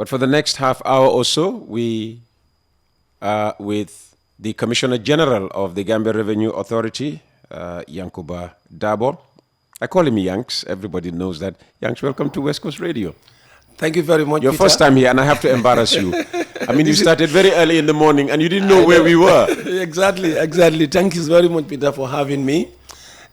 But for the next half hour or so, we are with the Commissioner General of the Gambia Revenue Authority, Yankuba Darboe. I call him Yanks. Everybody knows that. Yanks, welcome to West Coast Radio. Thank you very much, Your Peter. first time here, and I have to embarrass you. I mean, you started very early in the morning, and you didn't know where we were. Exactly. Thank you very much, Peter, for having me.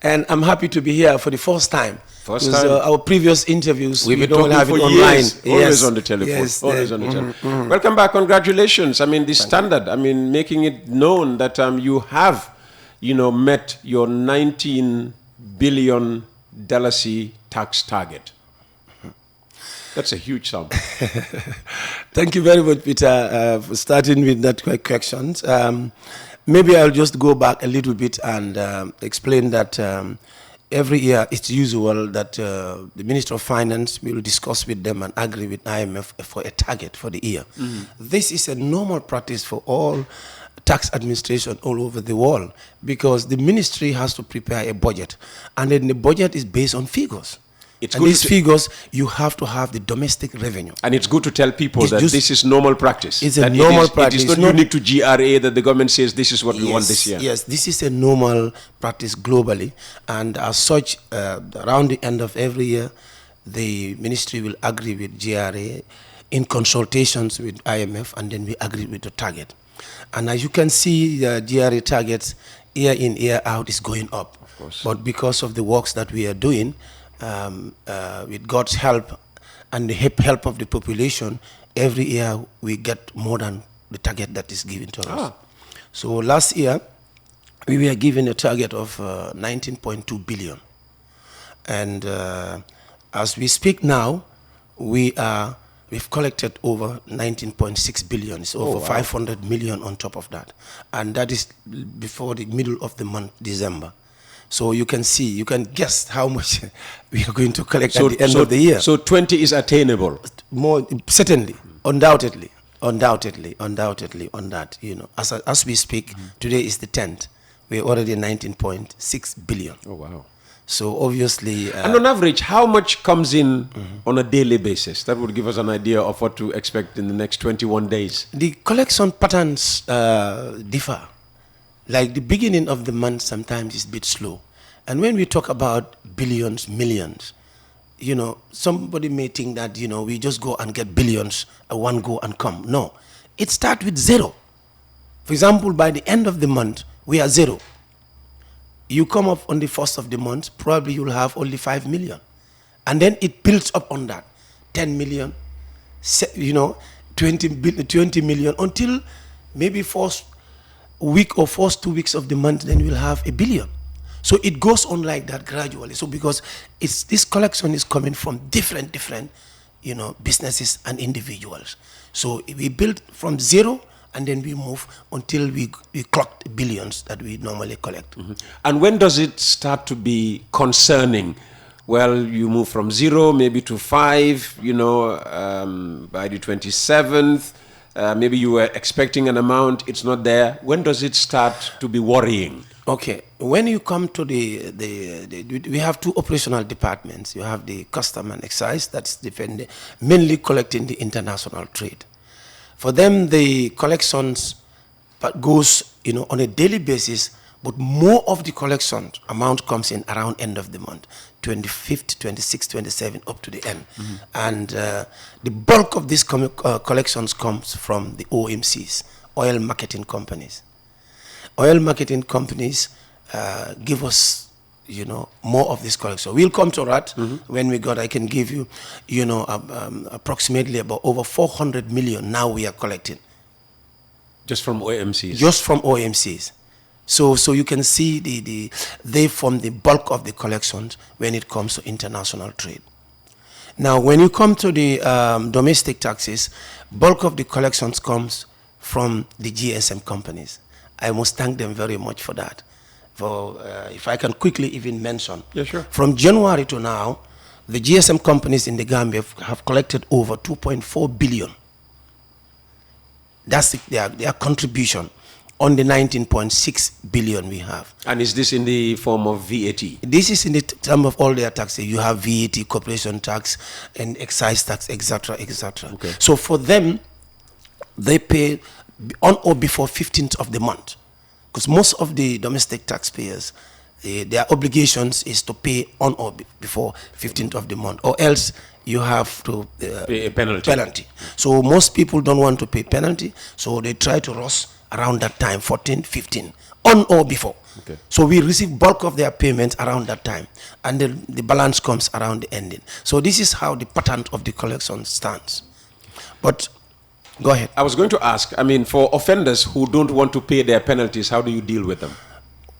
And I'm happy to be here for the first time. Our previous interviews, we've been talking for years, always on the telephone. Always on the telephone. Welcome back. Congratulations. I mean, the standard. I mean, making it known that you have, met your $19 billion tax target. That's a huge sum. Thank you very much, Peter, for starting with that questions. Maybe I'll just go back a little bit and explain that every year it's usual that the Minister of Finance will discuss with them and agree with IMF for a target for the year. This is a normal practice for all tax administration all over the world, because the ministry has to prepare a budget, and then the budget is based on figures. And these figures, you have to have the domestic revenue. And it's good to tell people that this is normal practice. It's a normal practice. It is not unique to GRA that the government says this is what we want this year. Yes, this is a normal practice globally. And as such, around the end of every year, the ministry will agree with GRA in consultations with IMF, and then we agree with the target. And as you can see, the GRA targets year in, year out is going up. Of course. But because of the works that we are doing, with God's help and the help of the population, every year we get more than the target that is given to us. So last year, we were given a target of 19.2 billion. And as we speak now, we've collected over 19.6 billion. It's over 500 million on top of that. And that is before the middle of the month, December. So you can see, you can guess how much we are going to collect at the end of the year. So 20 is attainable? More, certainly, undoubtedly on that, As we speak, today is the 10th. We're already 19.6 billion. Oh, wow. So obviously... and on average, how much comes in on a daily basis? That would give us an idea of what to expect in the next 21 days. The collection patterns differ. Like the beginning of the month sometimes is a bit slow. And when we talk about billions, millions, somebody may think that, we just go and get billions at one go and come. No, it starts with zero. For example, by the end of the month, we are zero. You come up on the first of the month, probably you'll have only 5 million. And then it builds up on that, 10 million, 20 million, until maybe first week or first 2 weeks of the month, then we'll have 1 billion. So it goes on like that gradually. So because this collection is coming from different, businesses and individuals. So we build from zero, and then we move until we clock billions that we normally collect. And when does it start to be concerning? Well, you move from zero maybe to 5, by the 27th. Maybe you were expecting an amount, it's not there. When does it start to be worrying? Okay, when you come to we have two operational departments. You have the Custom and Excise, that's mainly collecting the international trade. For them, the collections goes, on a daily basis, but more of the collection amount comes in around end of the month, 25th, 26th, 27th, up to the end. And the bulk of these collections comes from the OMCs, oil marketing companies. Oil marketing companies give us, more of this collection. We'll come to that when I can give you, approximately about over 400 million now we are collecting. Just from OMCs? Just from OMCs. So you can see they form the bulk of the collections when it comes to international trade. Now, when you come to the domestic taxes, bulk of the collections comes from the GSM companies. I must thank them very much for that. If I can quickly even mention, yeah, sure. From January to now, the GSM companies in the Gambia have collected over 2.4 billion. That's their contribution on the 19.6 billion we have. And is this in the form of VAT? This is in the term of all their taxes. You have VAT, corporation tax, and excise tax, etc., etc. Okay. So for them, they pay on or before 15th of the month, because most of the domestic taxpayers, their obligations is to pay on or before 15th of the month, or else you have to pay a penalty. So most people don't want to pay penalty, so they try to rush around that time, 14, 15, on or before. Okay. So we receive bulk of their payments around that time, and the balance comes around the ending. So this is how the pattern of the collection stands. But go ahead. I was going to ask, I mean, for offenders who don't want to pay their penalties, how do you deal with them?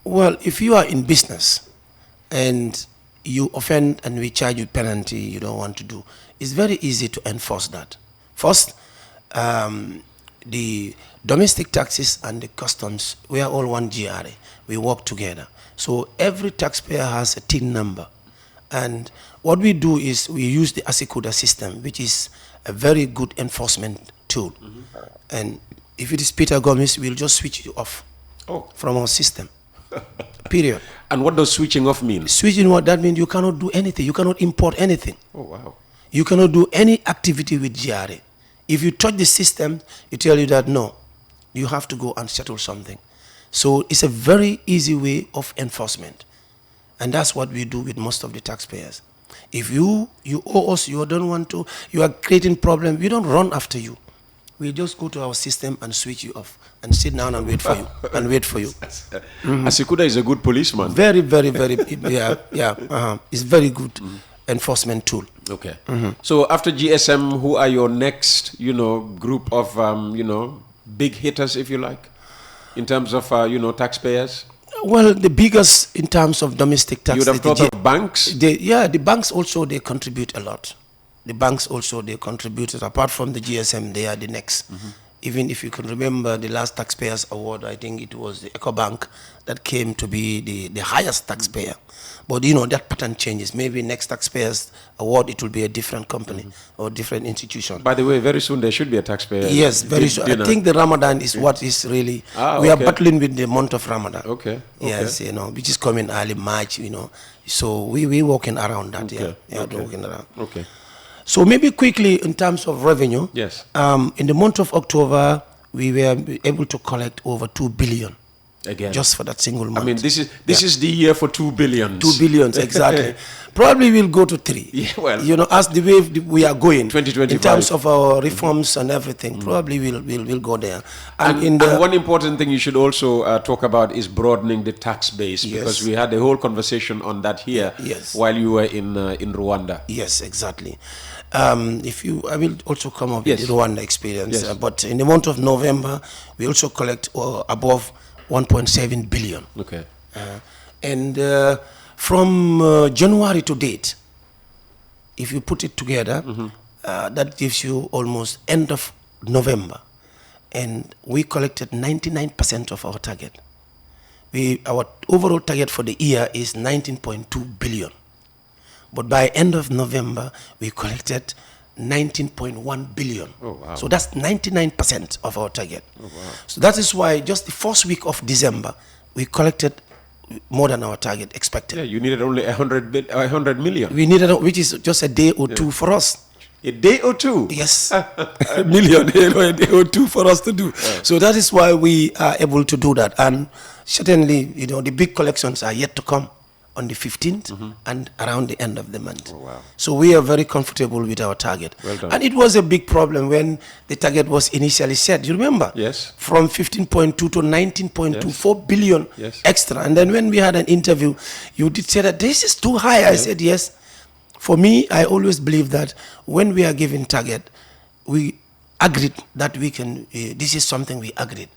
Well, if you are in business and you offend and we charge you penalty you don't want to do, it's very easy to enforce that. First, the domestic taxes and the customs, we are all one GRA. We work together. So every taxpayer has a TIN number. And what we do is we use the Asikuda system, which is a very good enforcement tool. And if it is Peter Gomez, we'll just switch you off from our system. Period. And what does switching off mean? Switching what? That means you cannot do anything. You cannot import anything. Oh, wow. You cannot do any activity with GRA. If you touch the system, it tell you that no, you have to go and settle something. So it's a very easy way of enforcement. And that's what we do with most of the taxpayers. If you owe us, you don't want to, you are creating problems, we don't run after you. We just go to our system and switch you off and sit down and wait for you. And wait for you. Asikuda is a good policeman. Very, very, very, it's very good enforcement tool. Okay. So after GSM, who are your next, group of, big hitters, if you like, in terms of, taxpayers? Well, the biggest in terms of domestic tax. You would have thought of banks? The banks also, they contribute a lot. The banks also, they contributed. Apart from the GSM, they are the next. Even if you can remember the last taxpayers award, I think it was the EcoBank that came to be the highest taxpayer. But that pattern changes. Maybe next taxpayers award, it will be a different company or different institution. By the way, very soon there should be a taxpayer. Yes, very soon. I think the Ramadan is what is really, we are battling with the month of Ramadan. Okay. Yes, which is coming early March, So we're working around that, working around. Okay. So maybe quickly in terms of revenue. Yes. In the month of October, we were able to collect over 2 billion. Again. Just for that single month. I mean, this is the year for 2 billion. 2 billion, exactly. Probably we'll go to 3. Yeah, well. As the way we are going. 2025. In terms of our reforms and everything, probably we'll go there. And one important thing you should also talk about is broadening the tax base, because we had a whole conversation on that here while you were in Rwanda. Yes, exactly. I will also come up with the Rwanda experience. But in the month of November, we also collect above 1.7 billion. Okay. And from January to date, if you put it together, that gives you almost end of November. And we collected 99% of our target. Our overall target for the year is 19.2 billion. But by end of November, we collected 19.1 billion. Oh, wow. So that's 99% of our target. Oh, wow. So that is why just the first week of December, we collected more than our target expected. Yeah, you needed only 100 million. We needed, which is just a day or two for us. A day or two? Yes. A million, a day or two for us to do. Yeah. So that is why we are able to do that. And certainly, the big collections are yet to come on the 15th and around the end of the month. Oh, wow. So we are very comfortable with our target. Well done. And it was a big problem when the target was initially set. You remember? Yes. From 15.2 to 19.2, 4 billion extra. And then when we had an interview, you did say that this is too high. I said yes. For me, I always believe that when we are given target, we agreed that we can, this is something we agreed.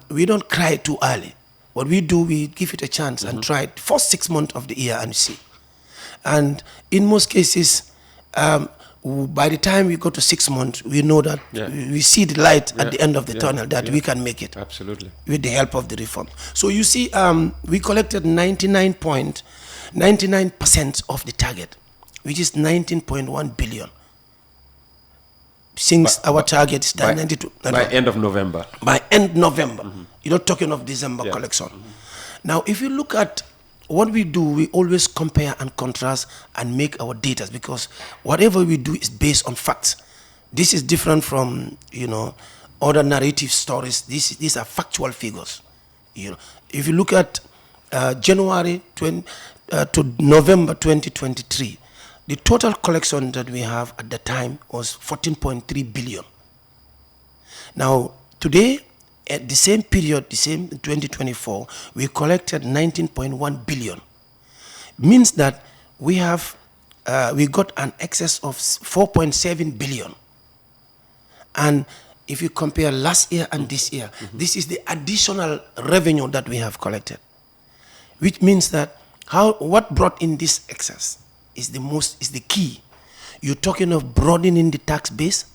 We don't cry too early. What we do, we give it a chance and try it for 6 months of the year and see. And in most cases, by the time we go to 6 months, we know that we see the light at the end of the tunnel, that we can make it. Absolutely. With the help of the reform. So you see, we collected 99% of the target, which is 19.1 billion. since our target is 92. By end of November. By end November. You're not talking of December collection. Now, if you look at what we do, we always compare and contrast and make our data, because whatever we do is based on facts. This is different from, you know, other narrative stories. These are factual figures. You know, if you look at January to November 2023, the total collection that we have at the time was 14.3 billion. Now, today, at the same period, the same 2024, we collected 19.1 billion. Means that we have, we got an excess of 4.7 billion. And if you compare last year and this year, this is the additional revenue that we have collected, which means that what brought in this excess is the key. You're talking of broadening the tax base.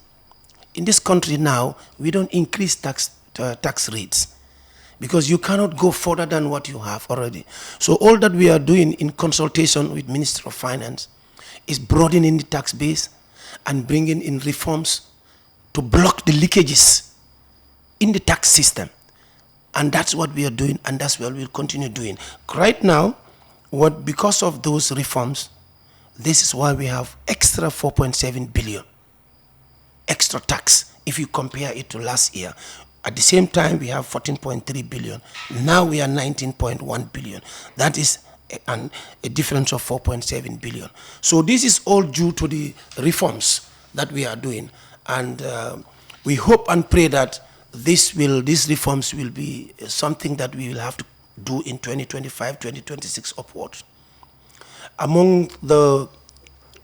In this country now, we don't increase tax rates because you cannot go further than what you have already. So all that we are doing in consultation with Minister of Finance is broadening the tax base and bringing in reforms to block the leakages in the tax system. And that's what we are doing, and that's what we'll continue doing. Right now, because of those reforms, this is why we have extra 4.7 billion extra tax if you compare it to last year. At the same time, we have 14.3 billion. Now we are 19.1 billion. That is a difference of 4.7 billion. So this is all due to the reforms that we are doing. And we hope and pray that these reforms will be something that we will have to do in 2025, 2026 upwards. Among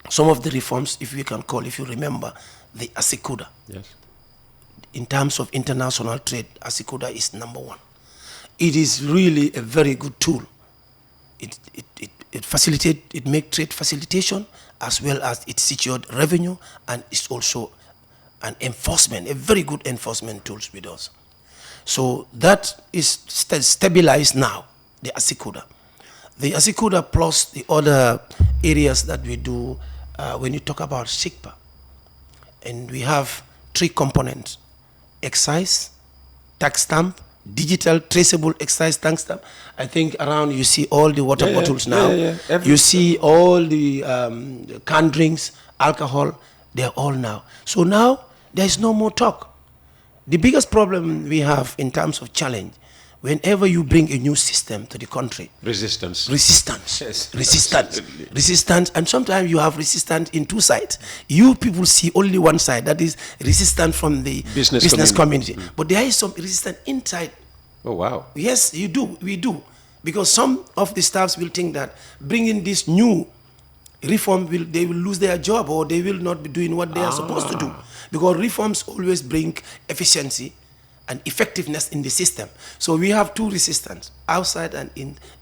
some of the reforms, if you remember, the ASICUDA. Yes. In terms of international trade, ASICUDA is #1. It is really a very good tool. It makes trade facilitation as well as it secured revenue, and it's also an enforcement, a very good enforcement tools with us. So that is stabilized now, the ASICUDA. The ASICUDA plus the other areas that we do when you talk about SICPA. And we have 3 components: excise, tax stamp, digital traceable excise tax stamp. I think around you see all the water bottles now. You see all the canned drinks, alcohol, they're all now. So now there is no more talk. The biggest problem we have in terms of challenge, whenever you bring a new system to the country, resistance, and sometimes you have resistance in 2 sides. You people see only one side, that is resistance from the business community. But there is some resistance inside. Oh wow! Yes, we do, because some of the staffs will think that bringing this new reform they will lose their job, or they will not be doing what they are supposed to do, because reforms always bring efficiency and effectiveness in the system. So we have 2 resistance, outside and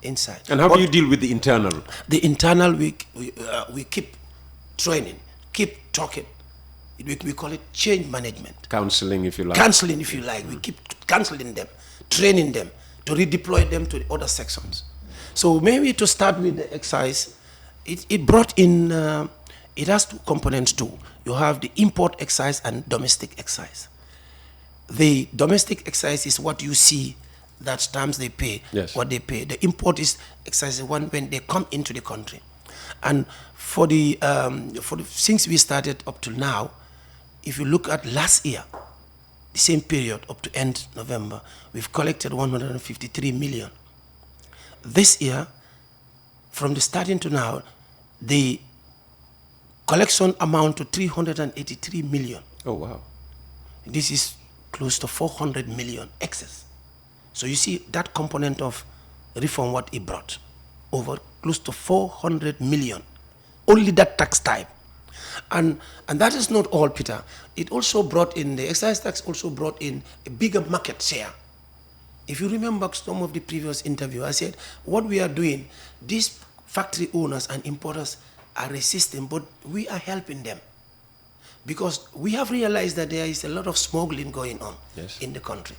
inside. And how do you deal with the internal? The internal, we keep training, keep talking. We call it change management. Counseling, if you like. Counseling, if you like. We keep counseling them, training them, to redeploy them to the other sections. So maybe to start with the excise, it brought in, it has 2 components too. You have the import excise and domestic excise. The domestic excise is what you see, that stamps they pay, what they pay. The import is excise one when they come into the country. And since we started up to now, if you look at last year, the same period up to end November, we've collected 153 million. This year, from the starting to now, the collection amount to 383 million. Oh wow! This is close to 400 million excess. So you see that component of reform, what it brought, over close to 400 million, only that tax type. And that is not all, Peter. It also brought in, the excise tax also brought in a bigger market share. If you remember some of the previous interview, I said, what we are doing, these factory owners and importers are resisting, but we are helping them. Because we have realized that there is a lot of smuggling going on in the country.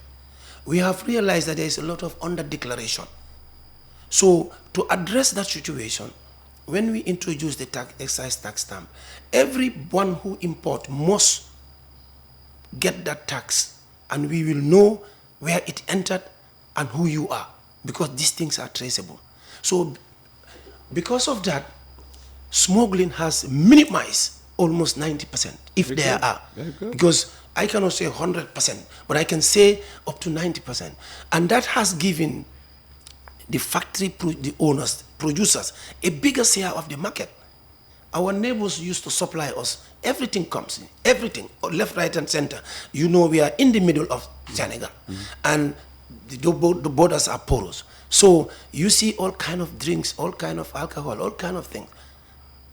We have realized that there is a lot of under-declaration. So to address that situation, when we introduce the excise tax stamp, everyone who imports must get that tax, and we will know where it entered and who you are, because these things are traceable. So because of that, smuggling has minimized almost 90%, if Very there good. are. Very good. Because I cannot say 100%, but I can say up to 90%. And that has given the the owners, producers, a bigger share of the market. Our neighbors used to supply us. Everything comes in, everything, left, right, and center. You know, we are in the middle of Senegal, and the borders are porous. So you see all kind of drinks, all kind of alcohol, all kind of things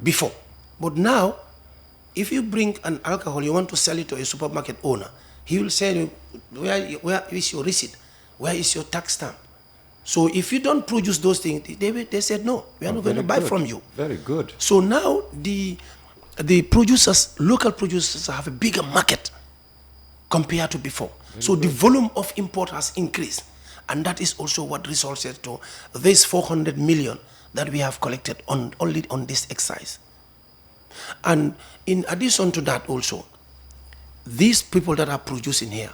before. But now, if you bring an alcohol, you want to sell it to a supermarket owner, he will say, where is your receipt? Where is your tax stamp? So if you don't produce those things, they said, no, we are not going to buy from you. Very good. So now the producers, local producers, have a bigger market compared to before. So the volume of import has increased. And that is also what resulted to this 400 million that we have collected only on this excise. And in addition to that also, these people that are producing here,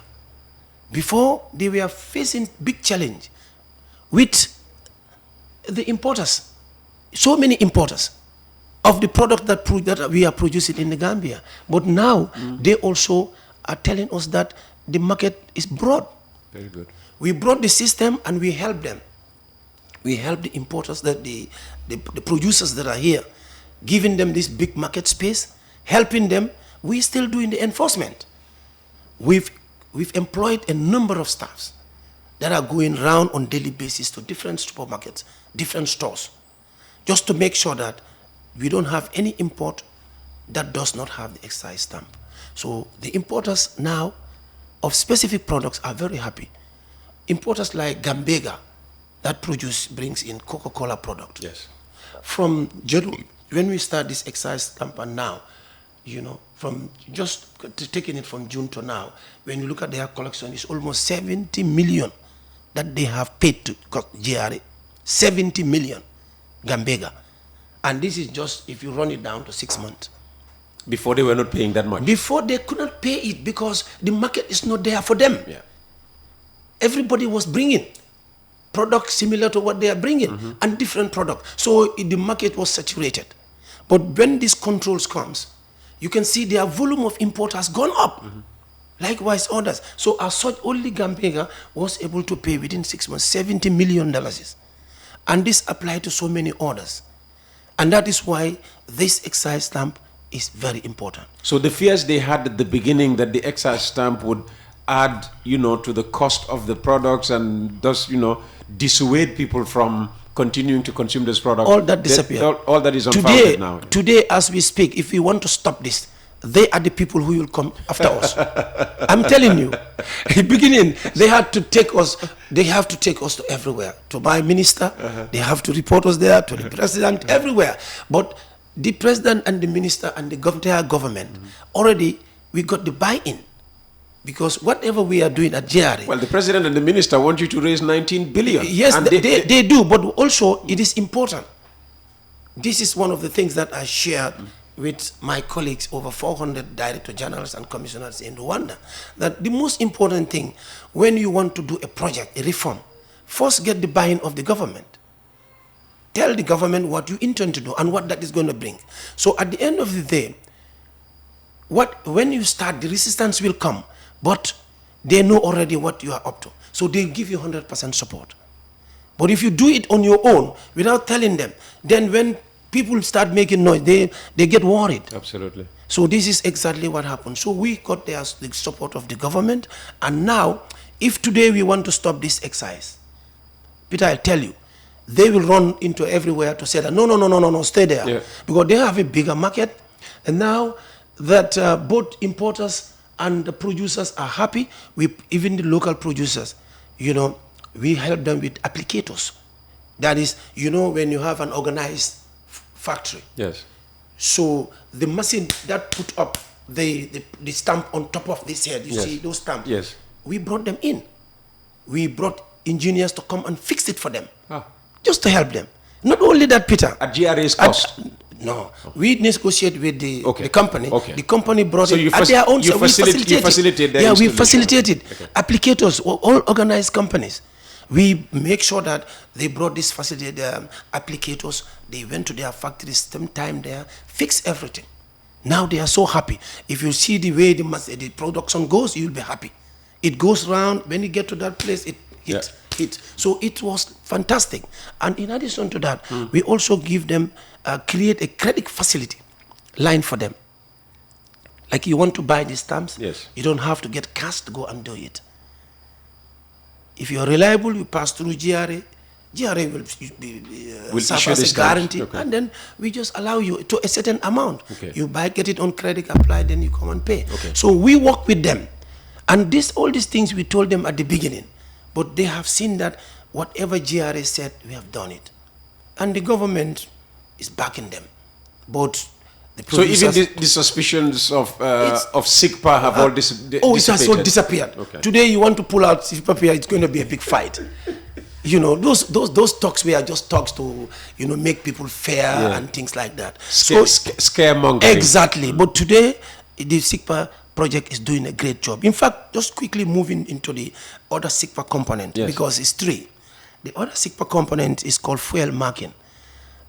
before they were facing big challenge with the importers, so many importers of the product that we are producing in the Gambia. But now they also are telling us that the market is broad. Very good. We brought the system and we helped them. We helped the importers, that the producers that are here, giving them this big market space, helping them. We're still doing the enforcement. We've employed a number of staffs that are going around on daily basis to different supermarkets, different stores, just to make sure that we don't have any import that does not have the excise stamp. So the importers now of specific products are very happy. Importers like Gambia that brings in Coca-Cola product. Yes. From January, when we start this excise stamp, and now, you know, from just taking it from June to now, when you look at their collection, it's almost 70 million that they have paid to GRA. 70 million Gambia. And this is just if you run it down to 6 months. Before they were not paying that much. Before they could not pay it because the market is not there for them. Yeah. Everybody was bringing products similar to what they are bringing, and different products. So the market was saturated. But when these controls comes, you can see their volume of import has gone up. Likewise others. So as such, only Gambia was able to pay within 6 months $70 million. And this applied to so many others. And that is why this excise stamp is very important. So the fears they had at the beginning that the excise stamp would add, you know, to the cost of the products and thus, you know, dissuade people from continuing to consume this product. All that disappeared. All that is unfounded now. Today, as we speak, if we want to stop this, they are the people who will come after us. I'm telling you. In the beginning, they have to take us to everywhere. To my minister, they have to report us there, to the president, everywhere. But the president and the minister and the entire government, already we got the buy-in. Because whatever we are doing at GRA... Well, the president and the minister want you to raise 19 billion. Yes, they do, but also it is important. This is one of the things that I shared with my colleagues, over 400 director generals and commissioners in Rwanda, that the most important thing when you want to do a project, a reform, first get the buy-in of the government. Tell the government what you intend to do and what that is going to bring. So at the end of the day, when you start, the resistance will come, but they know already what you are up to. So they give you 100% support. But if you do it on your own, without telling them, then when people start making noise, they get worried. Absolutely. So this is exactly what happened. So we got the support of the government. And now, if today we want to stop this excise, Peter, I'll tell you, they will run into everywhere to say that, no, stay there. Yeah. Because they have a bigger market. And now that both importers and the producers are happy, even the local producers, you know, we help them with applicators. That is, you know, when you have an organized factory. Yes. So the machine that put up the stamp on top of this head, you see those stamps? Yes. We brought them in. We brought engineers to come and fix it for them. Ah. Just to help them. Not only that, Peter. At GRA's cost? No, we negotiate with the company. Okay. The company brought it at their own. You facilitate their we facilitated. Applicators, all organized companies. We make sure that they brought this facility, applicators. They went to their factories, spent time there, fix everything. Now they are so happy. If you see the way the production goes, you'll be happy. It goes round. When you get to that place, it hits. So it was fantastic. And in addition to that, we also give them, create a credit facility line for them. Like you want to buy these stamps, you don't have to get cash to go and do it. If you're reliable, you pass through GRA. GRA will serve as a guarantee, and then we just allow you to a certain amount. You buy, get it on credit, apply, then you come and pay. So we work with them. And all these things we told them at the beginning. But they have seen that whatever GRA said, we have done it. And the government is backing them. But so even the suspicions of SIGPA have all dissipated? Oh, it has all disappeared. Today you want to pull out SIGPA, it's going to be a big fight. You know, those talks were just talks to, you know, make people fair and things like that. Scaremongering. Exactly. But today, the SIGPA project is doing a great job. In fact, just quickly moving into the other SIGPA component, because it's three. The other SIGPA component is called fuel marking.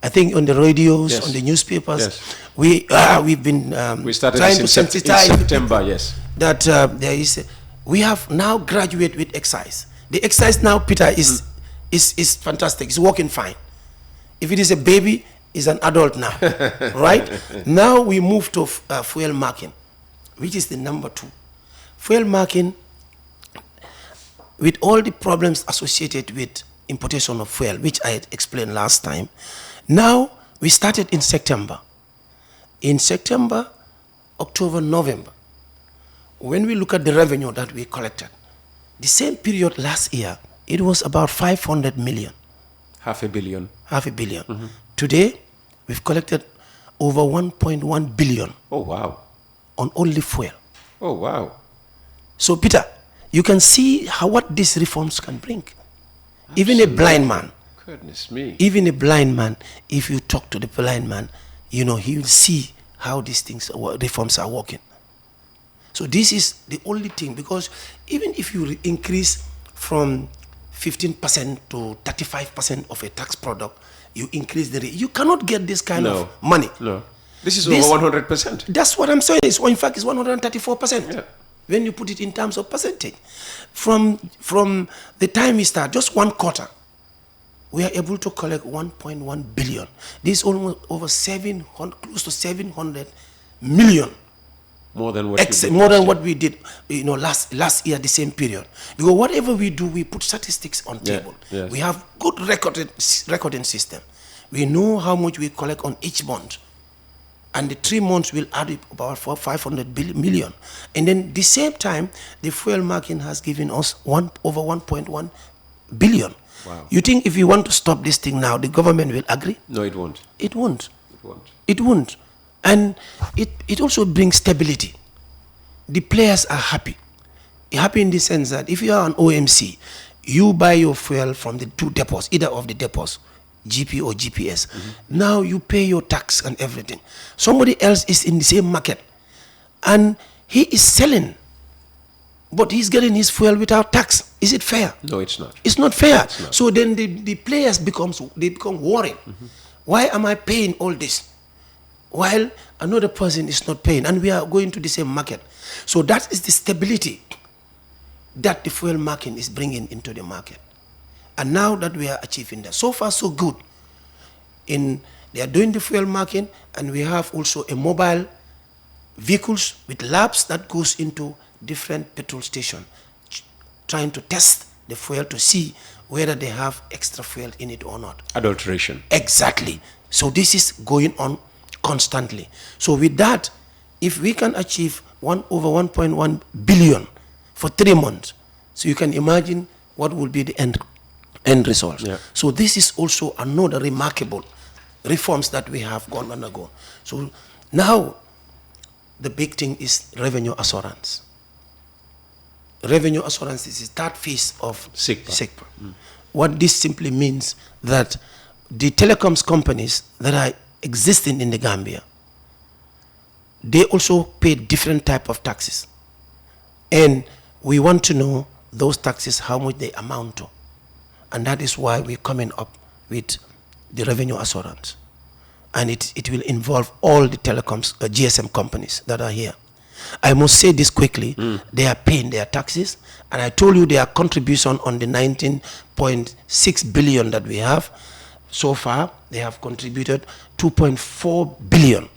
I think on the radios, on the newspapers, we've been trying to sensitize in September, that there is we have now graduated with Excise. The Excise now, Peter, is fantastic. It's working fine. If it is a baby, it's an adult now, right? Now we move to fuel marking, which is the number 2. Fuel marking, with all the problems associated with importation of fuel, which I explained last time. Now, we started in September. In September, October, November, when we look at the revenue that we collected, the same period last year, it was about 500 million. $500 million. $500 million. Today, we've collected over 1.1 billion. Oh, wow. On only fuel. Oh, wow. So, Peter, you can see what these reforms can bring. Absolutely. Even a blind man. Goodness me. Even a blind man, if you talk to the blind man, you know, he will see how these things, reforms are working. So this is the only thing, because even if you increase from 15% to 35% of a tax product, you increase the rate. You cannot get this kind of money. No. This is over 100%. That's what I'm saying. In fact, it's 134%. Yeah. When you put it in terms of percentage. From the time we start, just one quarter, we are able to collect 1.1 billion. This is almost over 700, close to 700 million. More than what we did, you know, last year, the same period. Because whatever we do, we put statistics on table. Yes. We have good recording system. We know how much we collect on each month. And the 3 months will add up about 500 million. And then the same time, the fuel marking has given us over 1.1 billion. Wow. You think if you want to stop this thing now, the government will agree? No, it won't. It won't. It won't. It won't. And it also brings stability. The players are happy. Happy in the sense that if you are an OMC, you buy your fuel from the 2 depots, either of the depots, GP or GPS. Now you pay your tax and everything. Somebody else is in the same market and he is selling, but he's getting his fuel without tax. Is it fair? No, it's not. It's not fair. It's not. So then the players become worried. Why am I paying all this while another person is not paying, and we are going to the same market? So that is the stability that the fuel marking is bringing into the market. And now that we are achieving that, so far so good. They are doing the fuel marking, and we have also a mobile vehicles with labs that goes into different petrol stations, trying to test the fuel to see whether they have extra fuel in it or not. Adulteration. Exactly. So this is going on constantly. So with that, if we can achieve over 1.1 billion for 3 months, so you can imagine what will be the end result. Yeah. So this is also another remarkable reforms that we have gone undergo. So now the big thing is revenue assurance. Revenue assurance is the 3rd phase of SIGPA. What this simply means that the telecoms companies that are existing in the Gambia, they also pay different type of taxes. And we want to know those taxes, how much they amount to. And that is why we're coming up with the revenue assurance. And it will involve all the telecoms, GSM companies that are here. I must say this quickly, they are paying their taxes, and I told you their contribution on the 19.6 billion that we have. So far, they have contributed 2.4 billion.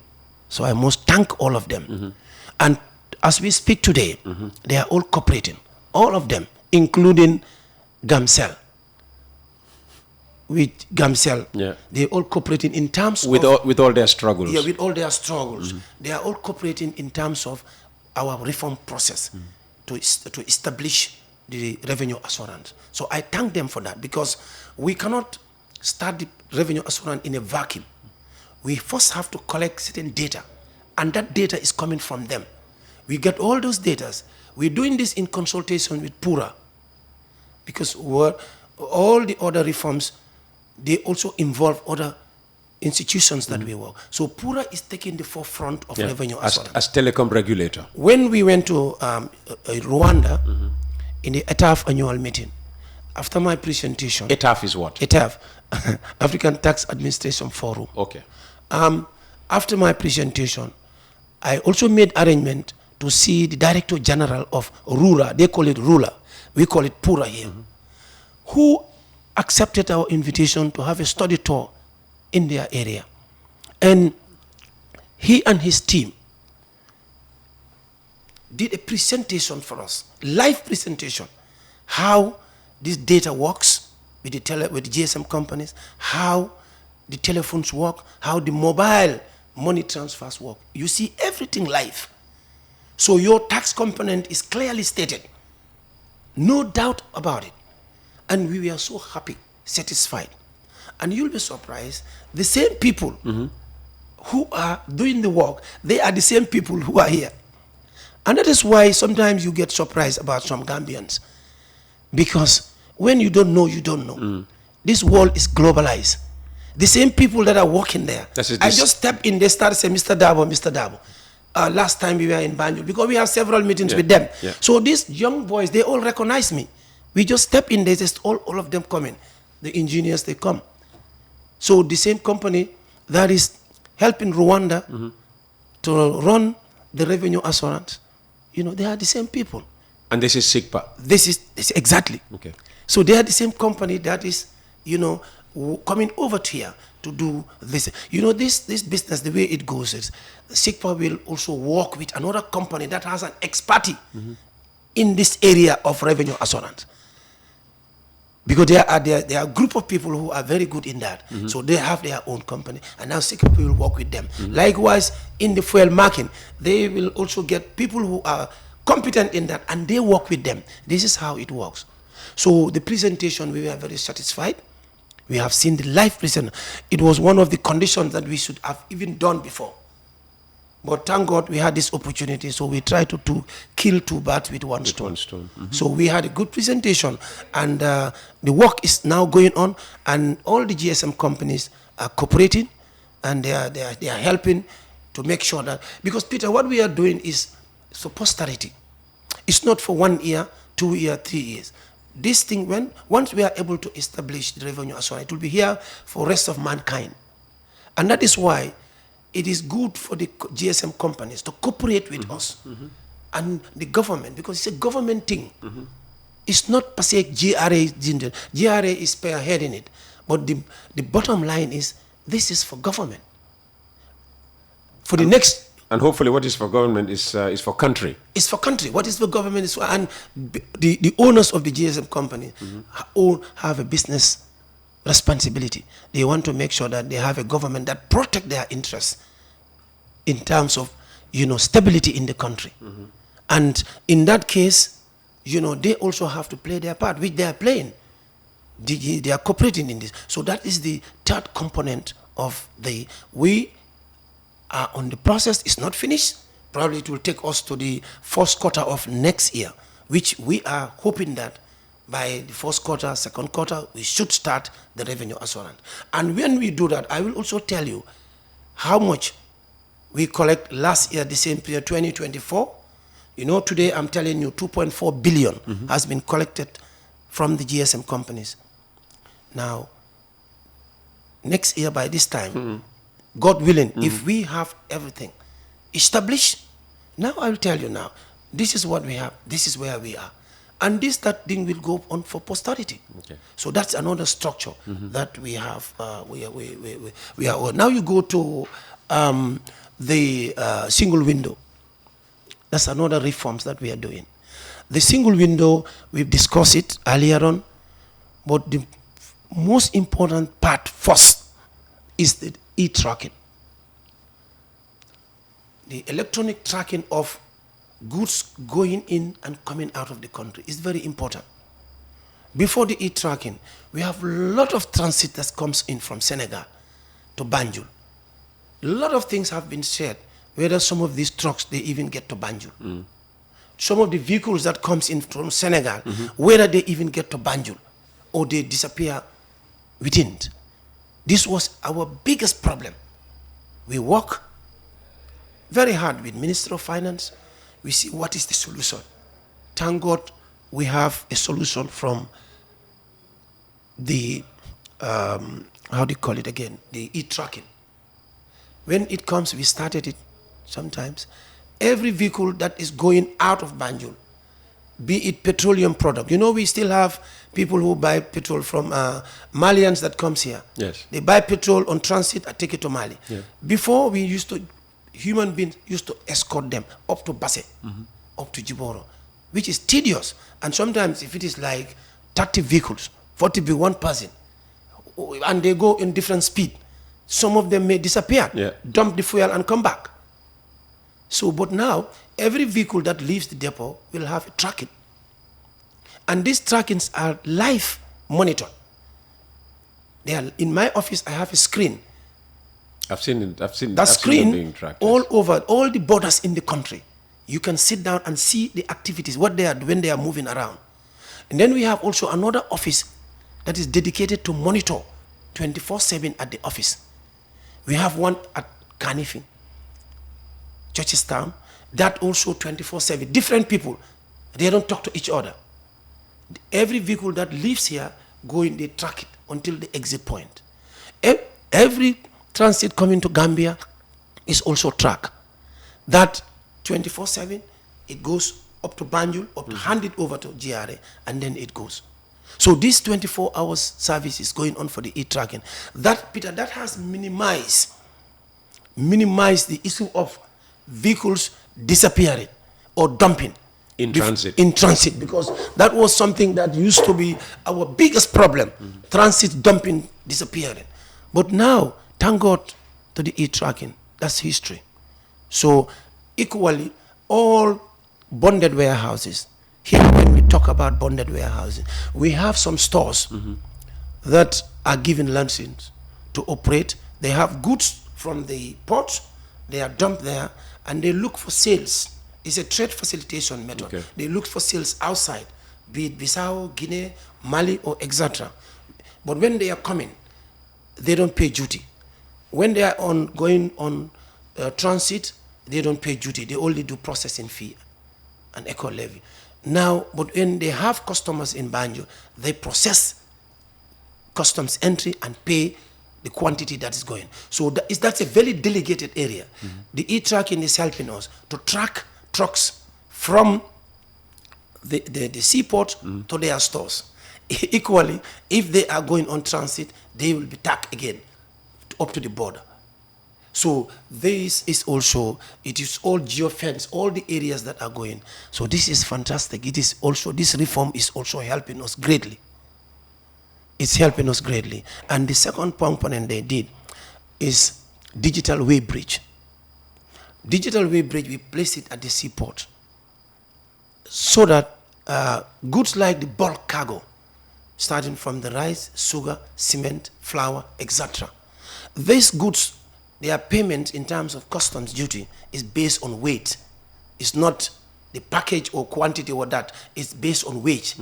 So I must thank all of them. And as we speak today, they are all cooperating, all of them, including Gamcell. With Gamcell, they all cooperating in terms with all their struggles. Yeah, with all their struggles. They are all cooperating in terms of our reform process to establish the revenue assurance. So I thank them for that, because we cannot start the revenue assurance in a vacuum. We first have to collect certain data, and that data is coming from them. We get all those data. We're doing this in consultation with PURA, because all the other reforms, they also involve other institutions that we work. So PURA is taking the forefront of revenue assurance. As telecom regulator. When we went to Rwanda in the ETAF annual meeting, after my presentation. ETAF is what? ETAF, African Tax Administration Forum. Okay. After my presentation, I also made arrangement to see the Director General of RURA. They call it RURA. We call it PURA here. Who accepted our invitation to have a study tour in their area. And he and his team did a presentation for us, live presentation, how this data works with the GSM companies, how the telephones work, how the mobile money transfers work. You see everything live. So your tax component is clearly stated. No doubt about it. And we were so happy, satisfied. And you'll be surprised, the same people who are doing the work, they are the same people who are here. And that is why sometimes you get surprised about some Gambians. Because when you don't know, you don't know. This world is globalized. The same people that are working there. I just step in, they start saying, Mr. Darboe, Mr. Darboe. Last time we were in Banjul, because we have several meetings with them. So these young boys, they all recognize me. We just step in, they just all of them come in. The engineers, they come. So the same company that is helping Rwanda to run the revenue assurance, you know, they are the same people. And this is SIGPA? This is exactly. Okay. So they are the same company that is, you know, coming over to here to do this. You know, this business, the way it goes is, SIGPA will also work with another company that has an expertise in this area of revenue assurance. Because there are a group of people who are very good in that. So they have their own company, and now SIGPA will work with them. Likewise, in the fuel marking, they will also get people who are competent in that, and they work with them. This is how it works. So the presentation, we were very satisfied. We have seen the live presentation. It was one of the conditions that we should have even done before. But thank God we had this opportunity, so we tried to kill two birds with one stone. So we had a good presentation, and the work is now going on, and all the GSM companies are cooperating, and they are helping to make sure that, because Peter, what we are doing is for posterity. It's not for 1 year, 2 years, 3 years. This thing, once we are able to establish the revenue assurance, it will be here for the rest of mankind. And that is why it is good for the GSM companies to cooperate with us and the government, because it's a government thing. It's not per se GRA. GRA is spearheading it. But the bottom line is, this is for government. For the next... And hopefully what is for government is for country. It's for country. What is for government is for... And the owners of the GSM company all have a business responsibility. They want to make sure that they have a government that protect their interests in terms of, you know, stability in the country. And in that case, you know, they also have to play their part, which they are playing. They are cooperating in this. So that is the third component of the... We are on the process. It's not finished. Probably it will take us to the first quarter of next year, which we are hoping that by the first quarter, second quarter, we should start the revenue assurance. And when we do that, I will also tell you, how much we collect last year, the same period, 2024. You know, today I'm telling you 2.4 billion has been collected from the GSM companies. Now, next year by this time, God willing, if we have everything established, now I'll tell you now, this is what we have, this is where we are. And that thing will go on for posterity. Okay. So that's another structure that we have. We are. Now you go to the single window. That's another reforms that we are doing. The single window, we've discussed it earlier on, but the most important part first is the e-tracking. The electronic tracking of goods going in and coming out of the country is very important. Before the e-tracking, we have a lot of transit that comes in from Senegal to Banjul. A lot of things have been said, whether some of these trucks, they even get to Banjul. Some of the vehicles that comes in from Senegal, whether they even get to Banjul or they disappear within. This was our biggest problem. We work very hard with Minister of Finance. We see what is the solution. Thank God we have a solution from the, how do you call it again, the e-tracking. When it comes, we started it sometimes. Every vehicle that is going out of Banjul, be it petroleum product. You know, we still have people who buy petrol from Malians that comes here. Yes. They buy petrol on transit and take it to Mali. Yeah. Before, we used to, human beings used to escort them up to Basse, up to Jiboro, which is tedious. And sometimes if it is like 30 vehicles, 40 be one person, and they go in different speed, some of them may disappear, dump the fuel and come back. So, but now, every vehicle that leaves the depot will have a tracking. And these trackings are live monitored. They are, in my office, I have a screen. I've seen it. I've seen that screen being tracked, all over, all the borders in the country. You can sit down and see the activities, what they are when they are moving around. And then we have also another office that is dedicated to monitor 24/7 at the office. We have one at Kanifing, Churchestown, that also 24/7. Different people, they don't talk to each other. Every vehicle that leaves here, they track it until the exit point. Every transit coming to Gambia is also tracked. That 24/7, it goes up to Banjul, hand it over to GRA, and then it goes. So this 24 hours service is going on for the e-tracking. That, Peter, that has minimized the issue of vehicles disappearing or dumping in transit. In transit, because that was something that used to be our biggest problem. Transit dumping, disappearing. But now, thank God to the e-tracking. That's history. So equally, all bonded warehouses. Here, when we talk about bonded warehouses, we have some stores that are given license to operate. They have goods from the port, they are dumped there, and they look for sales. It's a trade facilitation method. Okay. They look for sales outside, be it Bissau, Guinea, Mali, or etc. But when they are coming, they don't pay duty. When they are going on transit, they don't pay duty. They only do processing fee and eco levy. Now, but when they have customers in Banjul, they process customs entry and pay the quantity that is going. So that's a very delegated area. The e-tracking is helping us to track trucks from the seaport to their stores. Equally, if they are going on transit, they will be tagged again up to the border. So this is also, it is all geofence, all the areas that are going. So this is fantastic. It is also, this reform is also helping us greatly. It's helping us greatly. And the second component they did is digital way bridge. Digital way bridge, we place it at the seaport so that goods like the bulk cargo, starting from the rice, sugar, cement, flour, etc. These goods, their payment in terms of customs duty is based on weight. It's not the package or quantity or that. It's based on weight.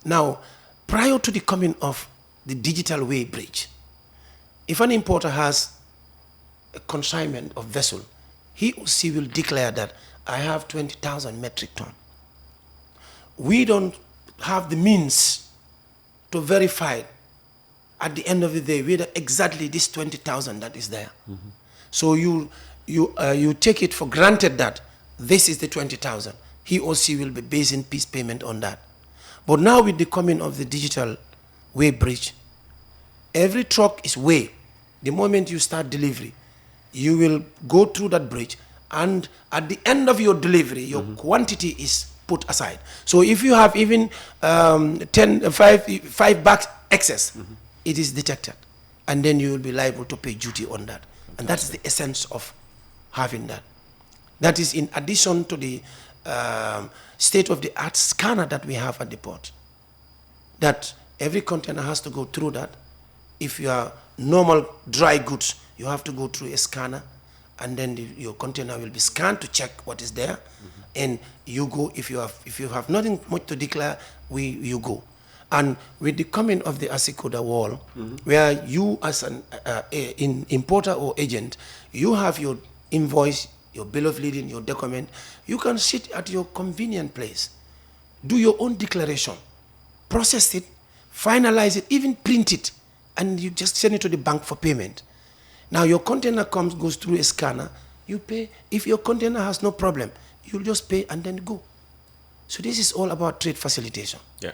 Now, prior to the coming of the digital way bridge, if an importer has a consignment of vessel, he or she will declare that I have 20,000 metric ton. We don't have the means to verify at the end of the day whether exactly this 20,000 that is there. So you take it for granted that this is the 20,000. He or she will be basing piece payment on that. But now with the coming of the digital weigh bridge, every truck is weighed. The moment you start delivery, you will go through that bridge, and at the end of your delivery, your quantity is put aside. So if you have even 5 bags excess, it is detected, and then you will be liable to pay duty on that. And that's the essence of having that. That is in addition to the state-of-the-art scanner that we have at the port. That every container has to go through that. If you are normal dry goods, you have to go through a scanner, and then your container will be scanned to check what is there. And you go, if you have nothing much to declare, you go. And with the coming of the Asikoda wall, where you as an importer or agent, you have your invoice, your bill of lading, your document, you can sit at your convenient place, do your own declaration, process it, finalize it, even print it, and you just send it to the bank for payment. Now your container goes through a scanner, you pay. If your container has no problem, you'll just pay and then go. So this is all about trade facilitation. Yeah.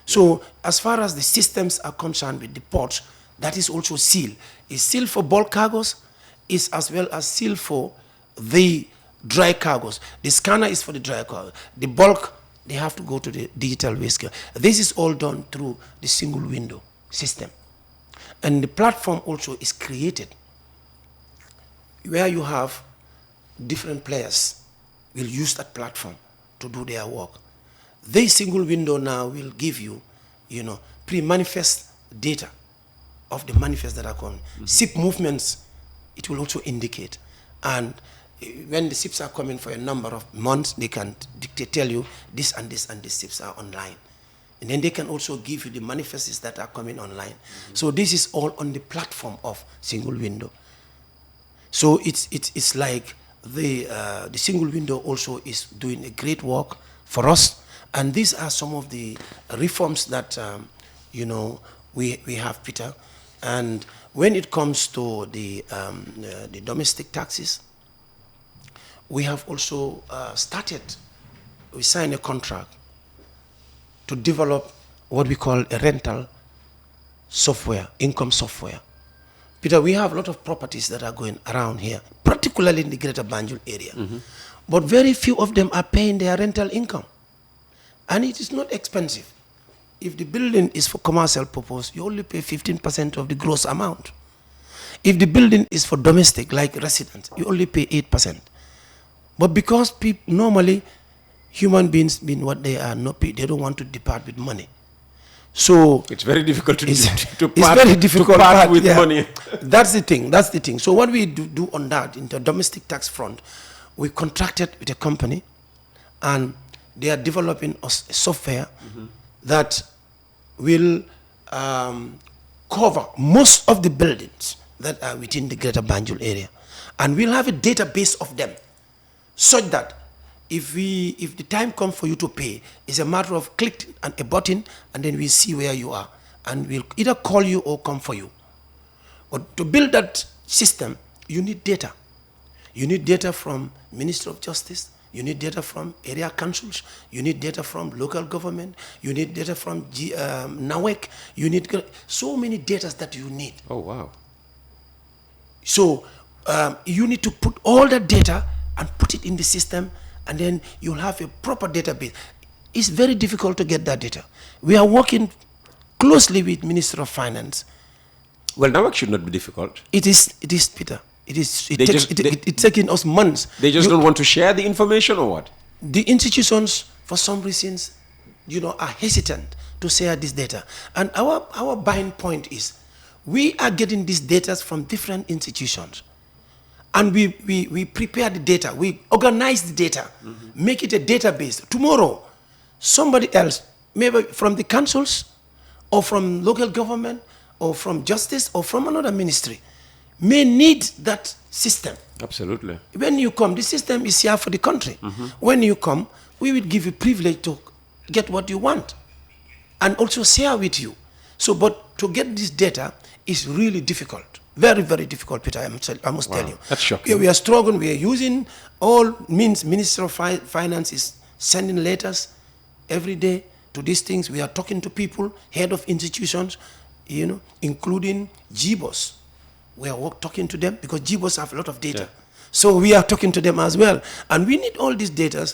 So as far as the systems are concerned with the ports, that is also sealed. It's sealed for bulk cargos, is as well as sealed for the dry cargos. The scanner is for the dry cargo. The bulk, they have to go to the digital waste scale. This is all done through the single window system. And the platform also is created where you have different players will use that platform to do their work. This single window now will give you, pre-manifest data of the manifests that are coming. Ship movements, it will also indicate. And when the ships are coming for a number of months, they can tell you this and this and these ships are online. And then they can also give you the manifests that are coming online. So this is all on the platform of single window. So it's like the single window also is doing a great work for us. And these are some of the reforms that, we have, Peter. And when it comes to the domestic taxes, we have also we signed a contract to develop what we call a rental software, income software. Peter, we have a lot of properties that are going around here, particularly in the Greater Banjul area. But very few of them are paying their rental income. And it is not expensive. If the building is for commercial purpose, you only pay 15% of the gross amount. If the building is for domestic, like residents, you only pay 8%. But because normally human beings, being what they are, they don't want to depart with money. So it's very difficult to part with money. That's the thing. So what we do on that, in the domestic tax front, we contracted with a company, and they are developing a software that will cover most of the buildings that are within the Greater Banjul area. And we'll have a database of them, such that if the time comes for you to pay, it's a matter of clicking a button, and then we see where you are, and we'll either call you or come for you. But to build that system, you need data. You need data from Ministry of Justice. You need data from area councils. You need data from local government. You need data from NAWEC. You need so many data that you need. Oh, wow. So you need to put all that data and put it in the system, and then you'll have a proper database. It's very difficult to get that data. We are working closely with Minister of Finance. Well, NAWEC should not be difficult. It is, Peter. It's taking us months. They just don't want to share the information, or what? The institutions, for some reasons, are hesitant to share this data. And our buying point is, we are getting these data from different institutions. And we prepare the data, we organize the data, make it a database. Tomorrow, somebody else, maybe from the councils, or from local government, or from justice, or from another ministry, may need that system. Absolutely. When you come, the system is here for the country. When you come, we will give you privilege to get what you want and also share with you. So, but to get this data is really difficult. Very, very difficult, Peter, I must tell you. That's shocking. We are struggling. We are using all means. Minister of Finance is sending letters every day to these things. We are talking to people, head of institutions, you know, including GBOS. We are talking to them because GBOS have a lot of data. So we are talking to them as well. And we need all these data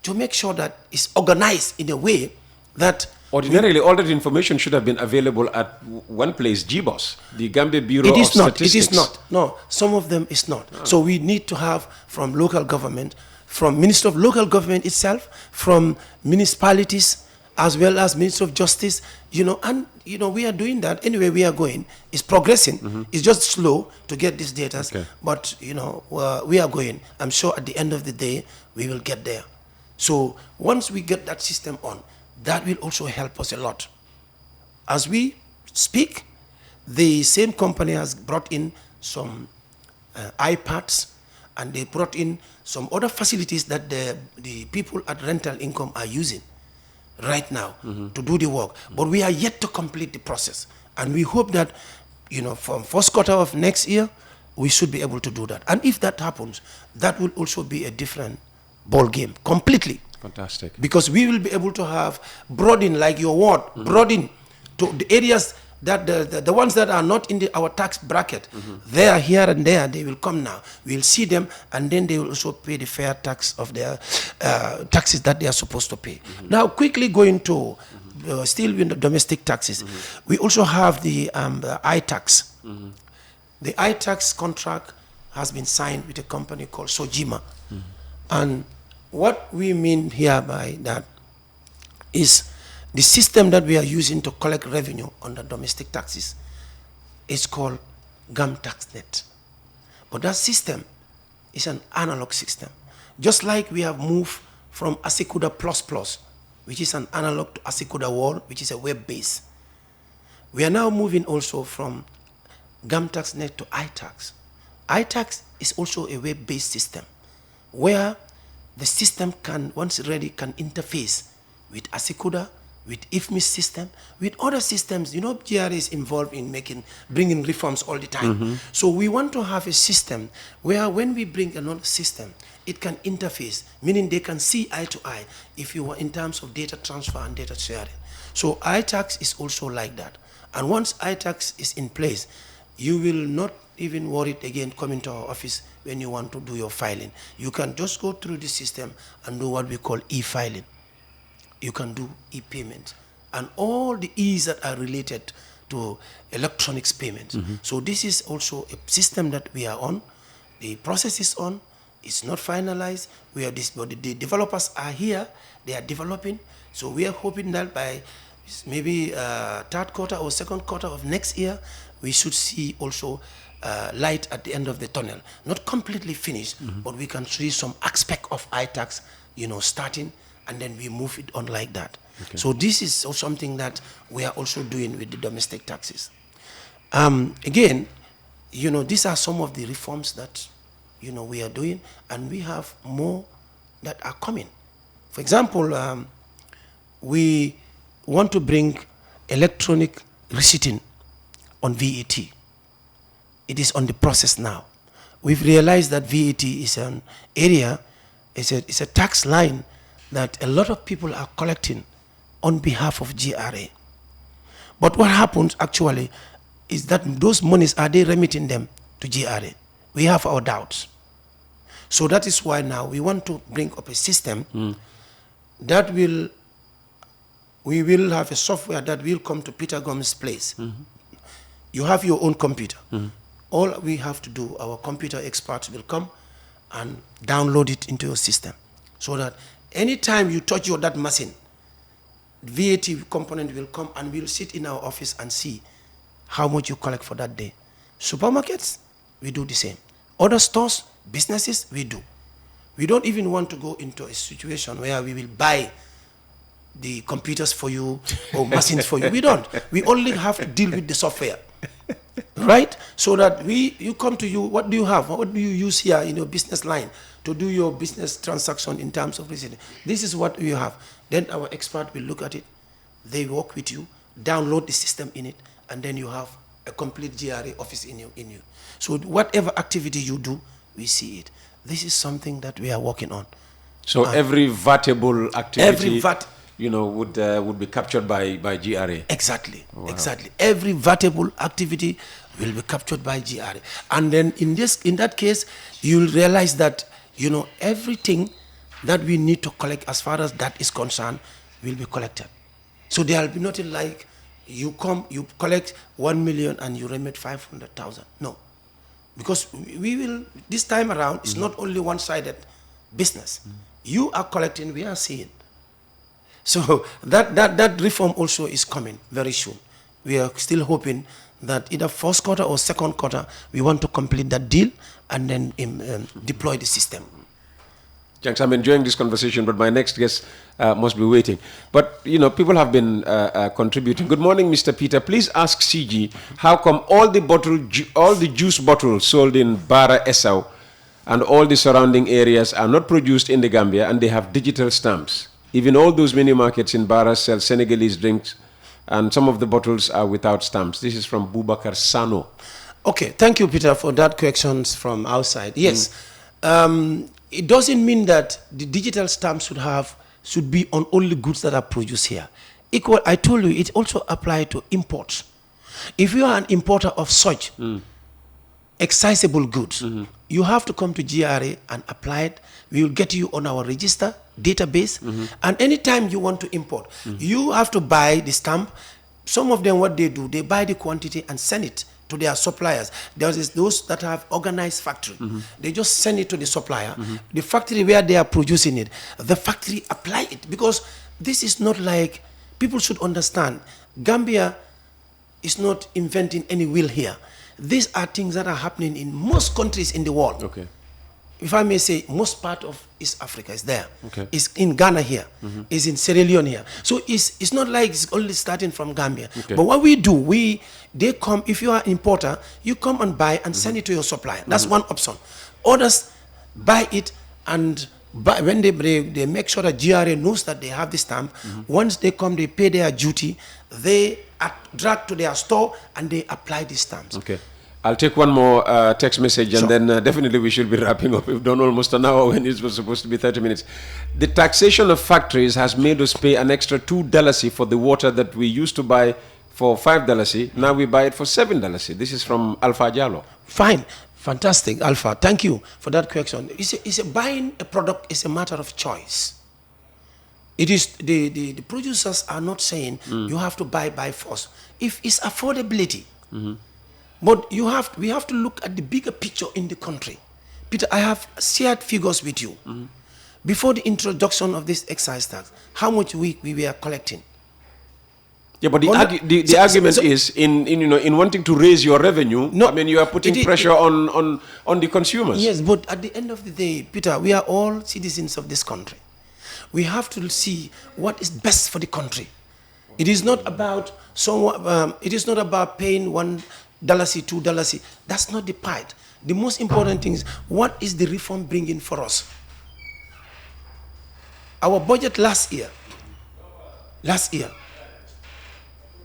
to make sure that it's organized in a way that... Ordinarily, all that information should have been available at one place, GBOS, the Gambia Bureau of Statistics. It is not. No, some of them is not. So we need to have from local government, from Minister of Local Government itself, from municipalities, as well as Minister of Justice, you know, and, you know, we are doing that. Anyway, we are going. It's progressing. It's just slow to get these data, but, you know, we are going. I'm sure at the end of the day, we will get there. So once we get that system on, that will also help us a lot. As we speak, the same company has brought in some iPads, and they brought in some other facilities that the people at rental income are using right now to do the work. But we are yet to complete the process. And we hope that, you know, from first quarter of next year, we should be able to do that. And if that happens, that will also be a different ball game, completely. Fantastic. Because we will be able to have broadening, like your word, broadening to the areas that the ones that are not in our tax bracket, they are here and there, they will come now. We'll see them, and then they will also pay the fair tax of their taxes that they are supposed to pay. Now, quickly going to still in the domestic taxes, we also have the iTax. The iTax contract has been signed with a company called Sojima. And what we mean here by that is the system that we are using to collect revenue on the domestic taxes is called GamTaxNet. But that system is an analog system. Just like we have moved from Asikuda++, which is an analog, to Asikuda World, which is a web-based. We are now moving also from GamTaxNet to iTax. iTax is also a web-based system where the system can, once ready, can interface with Asikuda, with IFMIS system, with other systems. You know, GRA is involved in bringing reforms all the time. So we want to have a system where when we bring another system, it can interface, meaning they can see eye to eye if you were in terms of data transfer and data sharing. So iTax is also like that. And once iTax is in place, you will not even worry again coming to our office when you want to do your filing. You can just go through the system and do what we call e-filing. You can do e-payment and all the e's that are related to electronics payments. So this is also a system that we are on. The process is on. It's not finalized. We are this, but the developers are here. They are developing. So we are hoping that by maybe third quarter or second quarter of next year, we should see also light at the end of the tunnel. Not completely finished, but we can see some aspect of iTax, you know, starting, and then we move it on like that. So this is also something that we are also doing with the domestic taxes. Again, you know, these are some of the reforms that, you know, we are doing, and we have more that are coming. For example, we want to bring electronic receipting on VAT. It is on the process now. We've realized that VAT is an area, it's a tax line that a lot of people are collecting on behalf of GRA. But what happens actually is that those monies, are they remitting them to GRA? We have our doubts. So that is why now we want to bring up a system that we will have a software that will come to Peter Gomez's place. You have your own computer. All we have to do, our computer experts will come and download it into your system so that anytime you touch that machine, VAT component will come and we'll sit in our office and see how much you collect for that day. Supermarkets, we do the same. Other stores, businesses, we do. We don't even want to go into a situation where we will buy the computers for you or machines for you. We don't. We only have to deal with the software. Right? So that you come to you, what do you have? What do you use here in your business line to do your business transaction in terms of receipt? This is what you have. Then our expert will look at it. They work with you, download the system in it, and then you have a complete GRA office in you. So whatever activity you do, we see it. This is something that we are working on. So every VATable activity, would be captured by GRA. Exactly, exactly. Every VATable activity will be captured by GRA, and then in that case, you'll realize that everything that we need to collect as far as that is concerned will be collected. So there will be nothing like you collect 1 million and you remit 500,000. No, because we will this time around. It's not only one-sided business. You are collecting, we are seeing. So that reform also is coming very soon. We are still hoping that either first quarter or second quarter, we want to complete that deal and then deploy the system. Thanks. I'm enjoying this conversation, but my next guest must be waiting. But, people have been contributing. Good morning, Mr. Peter. Please ask CG, how come all the juice bottles sold in Bara Esau and all the surrounding areas are not produced in the Gambia and they have digital stamps? Even all those mini markets in Bara sell Senegalese drinks and some of the bottles are without stamps. This is from Boubacar Sano. Okay, thank you, Peter, for that corrections from outside. Yes. It doesn't mean that the digital stamp should be on only goods that are produced here. I told you, it also applies to imports. If you are an importer of such excisable goods, you have to come to GRA and apply it. We will get you on our register database, and anytime you want to import, you have to buy the stamp. Some of them, what they do, they buy the quantity and send it to their suppliers. There's those that have organized factory. They just send it to the supplier. The factory where they are producing it, the factory apply it, because this is not like, people should understand, Gambia is not inventing any wheel here. These are things that are happening in most countries in the world. Okay. If I may say, most part of East Africa is there. Okay. It's in Ghana here. It's in Sierra Leone here. So it's not like it's only starting from Gambia. Okay. But what we do, they come, if you are an importer, you come and buy and send it to your supplier. That's one option. Others buy it, and when they make sure that GRA knows that they have the stamp, once they come, they pay their duty, they are dragged to their store and they apply the stamps. Okay. I'll take one more text message and then definitely we should be wrapping up. We've done almost an hour when it was supposed to be 30 minutes. The taxation of factories has made us pay an extra $2 for the water that we used to buy for $5. Now we buy it for $7. This is from Alpha Diallo. Fine. Fantastic, Alpha. Thank you for that question. Buying a product is a matter of choice. It is the producers are not saying you have to buy by force. If it's affordability, but we have to look at the bigger picture in the country. Peter, I have shared figures with you. Before the introduction of this excise tax, how much we were collecting. Yeah, but the argument is in wanting to raise your revenue. No, I mean, you are putting pressure on the consumers. Yes, but at the end of the day, Peter, we are all citizens of this country. We have to see what is best for the country. It is not about it is not about paying $1, $2. That's not the part. The most important thing is, what is the reform bringing for us? Our budget last year,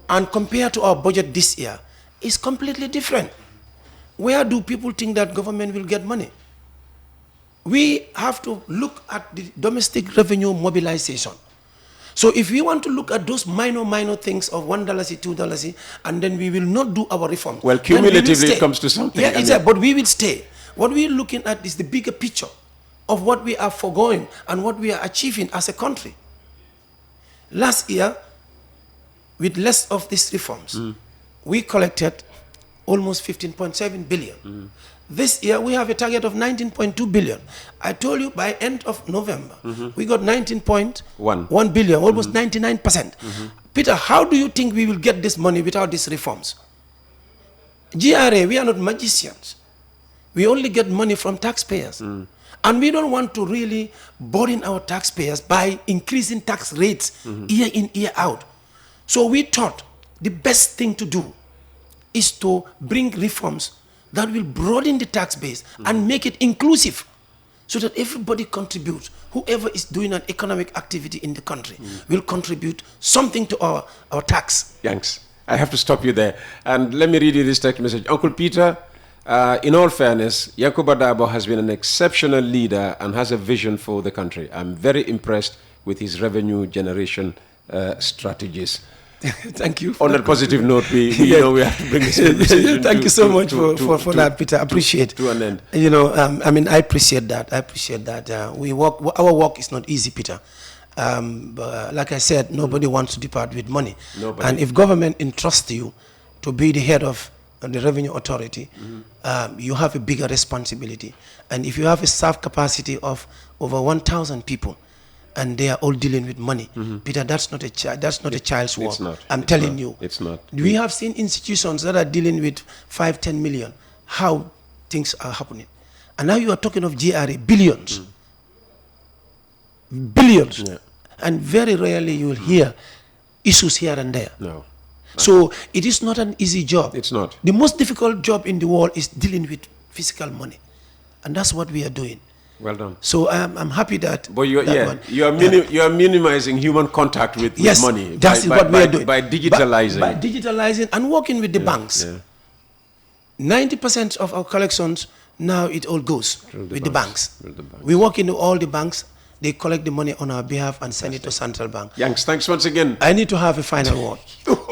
and compared to our budget this year, is completely different. Where do people think that government will get money? We have to look at the domestic revenue mobilization. So if we want to look at those minor things of $1, $2, and then we will not do our reform. Well, cumulatively it comes to something. Yeah, but we will stay. What we are looking at is the bigger picture of what we are foregoing and what we are achieving as a country. Last year, with less of these reforms, we collected almost 15.7 billion. This year, we have a target of 19.2 billion. I told you by end of November, we got 19.1 billion, almost 99%. Peter, how do you think we will get this money without these reforms? GRA, we are not magicians. We only get money from taxpayers. And we don't want to really burden our taxpayers by increasing tax rates year in, year out. So we thought the best thing to do is to bring reforms that will broaden the tax base and make it inclusive so that everybody contributes. Whoever is doing an economic activity in the country will contribute something to our tax. Thanks. I have to stop you there. And let me read you this text message. Uncle Peter, in all fairness, Yankuba Darboe has been an exceptional leader and has a vision for the country. I'm very impressed with his revenue generation strategies. Thank you. On that positive note, we know we have to bring this conversation. Thank you so much for that, Peter. I appreciate. To an end. You know, I mean, I appreciate that. I appreciate that. Our work is not easy, Peter. But like I said, nobody wants to depart with money. Nobody. And if government entrusts you to be the head of the revenue authority, you have a bigger responsibility. And if you have a staff capacity of over 1,000 people, and they are all dealing with money, Peter, that's not a child's work. It's not. I'm telling you. It's not. We have seen institutions that are dealing with 5-10 million, how things are happening. And now you are talking of GRA, billions. Billions. Yeah. And very rarely you will hear issues here and there. No. So it is not an easy job. It's not. The most difficult job in the world is dealing with physical money. And that's what we are doing. Well done. So I'm happy that. But you are minimizing human contact with money. That's what we are doing. By digitalizing. By digitalizing and working with the banks. 90% of our collections now it all goes with the banks. We work in all the banks. They collect the money on our behalf and send it to Central Bank. Yanks, thanks once again. I need to have a final word.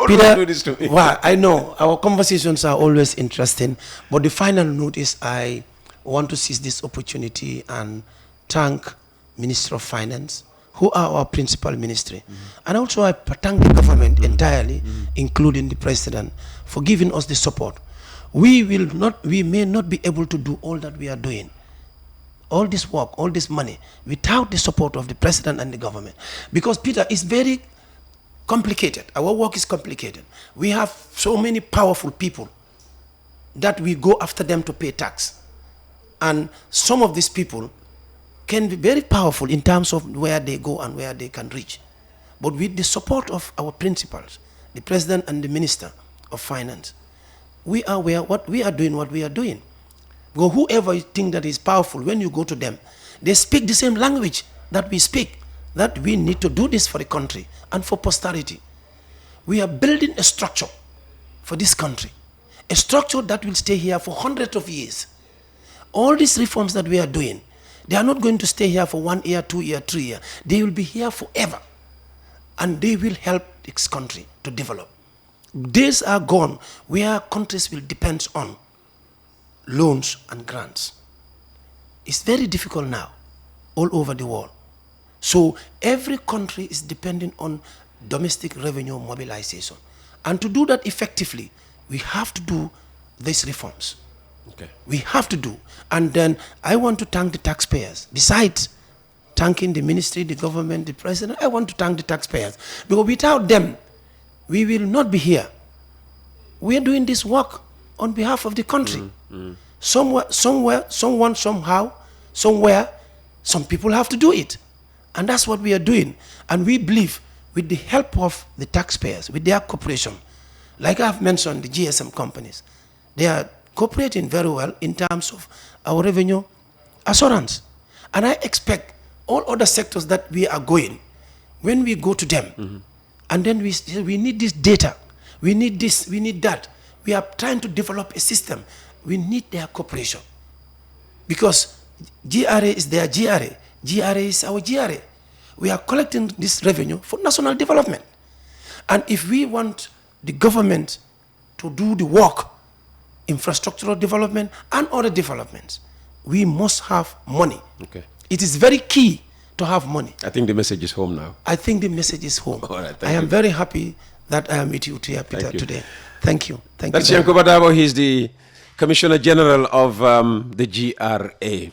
Peter, do this to me. Well, I know our conversations are always interesting, but the final note is I want to seize this opportunity and thank Minister of Finance, who are our principal ministry. And also I thank the government entirely, including the President, for giving us the support. We may not be able to do all that we are doing, all this work, all this money, without the support of the President and the government. Because, Peter, it's very complicated. Our work is complicated. We have so many powerful people that we go after them to pay tax. And some of these people can be very powerful in terms of where they go and where they can reach. But with the support of our principals, the President and the Minister of Finance, we are what we are doing. Go whoever you think that is powerful, when you go to them, they speak the same language that we speak, that we need to do this for the country and for posterity. We are building a structure for this country, a structure that will stay here for hundreds of years. All these reforms that we are doing, they are not going to stay here for 1 year, 2 years, 3 years. They will be here forever. And they will help this country to develop. Days are gone where countries will depend on loans and grants. It's very difficult now all over the world. So every country is depending on domestic revenue mobilization. And to do that effectively, we have to do these reforms. Okay. We have to do. And then I want to thank the taxpayers. Besides thanking the ministry, the government, the president, I want to thank the taxpayers. Because without them, we will not be here. We are doing this work on behalf of the country. Somewhere, someone, somehow, somewhere, some people have to do it. And that's what we are doing. And we believe with the help of the taxpayers, with their cooperation, like I've mentioned, the GSM companies, they are cooperating very well in terms of our revenue assurance. And I expect all other sectors that we are going, when we go to them, and then we say, we need this data, we need this, we need that. We are trying to develop a system. We need their cooperation. Because GRA is their GRA. GRA is our GRA. We are collecting this revenue for national development. And if we want the government to do the work, infrastructural development and other developments, we must have money. Okay. It is very key to have money. I think the message is home now. I think the message is home. All right, I am very happy that I am with you here, Peter, today. Thank you. Thank you. That's Yankuba Darboe. He's the Commissioner General of the GRA.